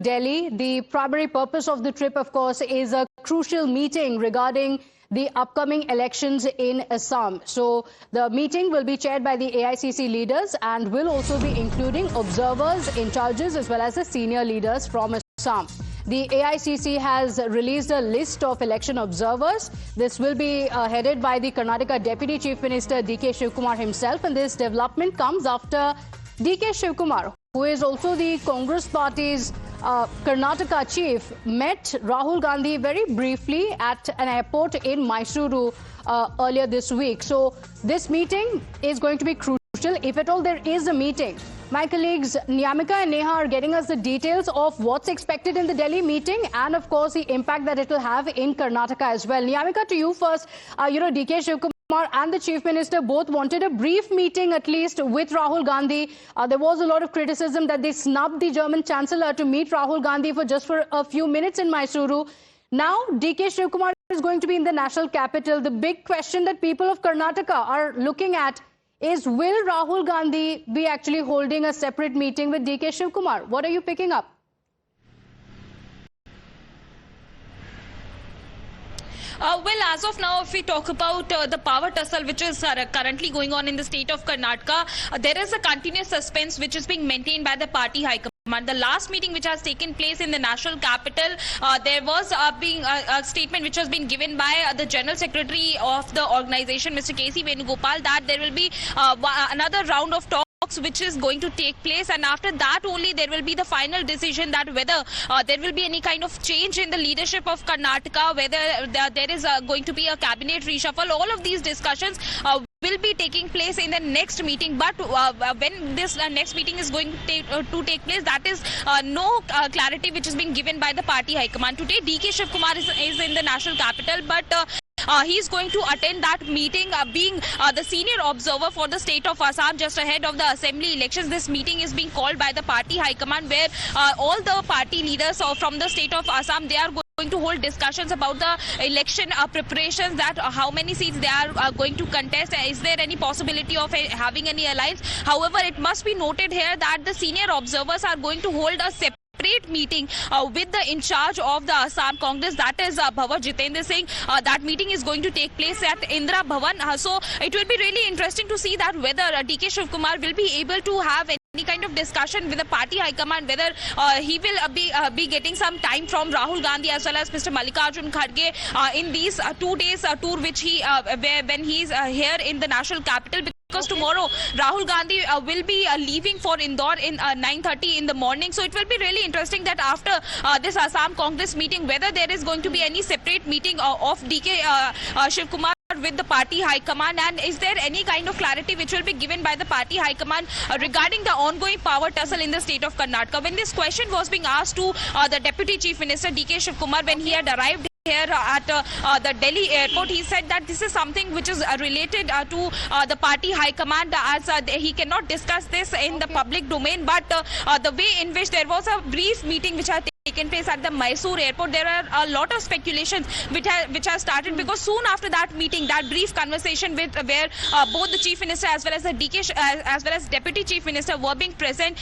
Delhi. The primary purpose of the trip, of course, is a crucial meeting regarding the upcoming elections in Assam. So the meeting will be chaired by the AICC leaders and will also be including observers, in charges, as well as the senior leaders from Assam. The AICC has released a list of election observers. This will be headed by the Karnataka Deputy Chief Minister D.K. Shivkumar himself, and this development comes after D.K. Shivkumar, who is also the Congress party's Karnataka chief, met Rahul Gandhi very briefly at an airport in Mysuru earlier this week. So this meeting is going to be crucial, if at all there is a meeting. My colleagues Niyamika and Neha are getting us the details of what's expected in the Delhi meeting and, of course, the impact that it will have in Karnataka as well. Niyamika, to you first. D.K. Shivkumar and the Chief Minister both wanted a brief meeting, at least, with Rahul Gandhi. There was a lot of criticism that they snubbed the German Chancellor to meet Rahul Gandhi for a few minutes in Mysuru. Now, D.K. Shivkumar is going to be in the national capital. The big question that people of Karnataka are looking at is, will Rahul Gandhi be actually holding a separate meeting with D.K. Shivkumar? What are you picking up? Well, as of now, if we talk about the power tussle which is currently going on in the state of Karnataka, there is a continuous suspense which is being maintained by the party high command. The last meeting which has taken place in the national capital, there was being a statement which has been given by the General Secretary of the organization, Mr. K.C. Venugopal, that there will be another round of talks which is going to take place, and after that only there will be the final decision that whether there will be any kind of change in the leadership of Karnataka, whether there is going to be a cabinet reshuffle. All of these discussions will be taking place in the next meeting, but when this next meeting is going to take place, that is no clarity which is being given by the party high command. Today D.K. Shivkumar is in the national capital, but he is going to attend that meeting, being the senior observer for the state of Assam just ahead of the assembly elections. This meeting is being called by the party high command, where all the party leaders from the state of Assam, they are going to hold discussions about the election preparations, that how many seats they are going to contest, is there any possibility of having any alliance. However, it must be noted here that the senior observers are going to hold a separate meeting with the in charge of the Assam Congress, that is Bhavar Jitendra Singh. That meeting is going to take place at Indira Bhavan. So it will be really interesting to see that whether D.K. Shivkumar will be able to have any kind of discussion with the party high command, whether he will be getting some time from Rahul Gandhi as well as Mr. Mallikarjun Kharge in these 2 days tour which when he is here in the national capital. Because tomorrow Rahul Gandhi will be leaving for Indore in 9:30 in the morning. So it will be really interesting that after this Assam Congress meeting, whether there is going to be any separate meeting of D.K. Shivkumar with the party high command, and is there any kind of clarity which will be given by the party high command regarding the ongoing power tussle in the state of Karnataka. When this question was being asked to the Deputy Chief Minister D.K. Shivkumar when he had arrived here at the Delhi airport, he said that this is something which is related to the party high command, as he cannot discuss this in the public domain. But the way in which there was a brief meeting which had taken place at the Mysore airport, there are a lot of speculations which has started, because soon after that meeting, that brief conversation where both the Chief Minister as well as the as well as Deputy Chief Minister were being present,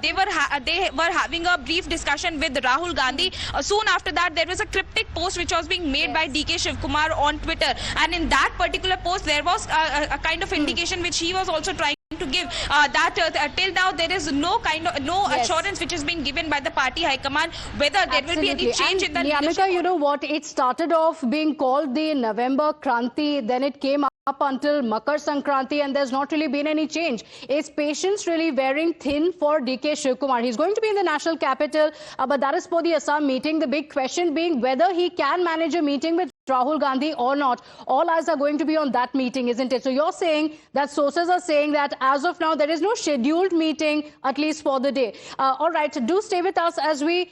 they were having a brief discussion with Rahul Gandhi. Soon after that, there was a cryptic post which was being made by D.K. Shivkumar on Twitter, and in that particular post there was a kind of indication which he was also trying to give, that till now there is no assurance which has been given by the party high command whether there will be any change in the Niyamika, you know what, it started off being called the November Kranti, then it came up until Makar Sankranti, and there's not really been any change. Is patience really wearing thin for D.K. Shivkumar? He's going to be in the national capital, but that is for the Assam meeting. The big question being whether he can manage a meeting with Rahul Gandhi or not. All eyes are going to be on that meeting, isn't it? So you're saying that sources are saying that as of now there is no scheduled meeting, at least for the day. All right, do stay with us as we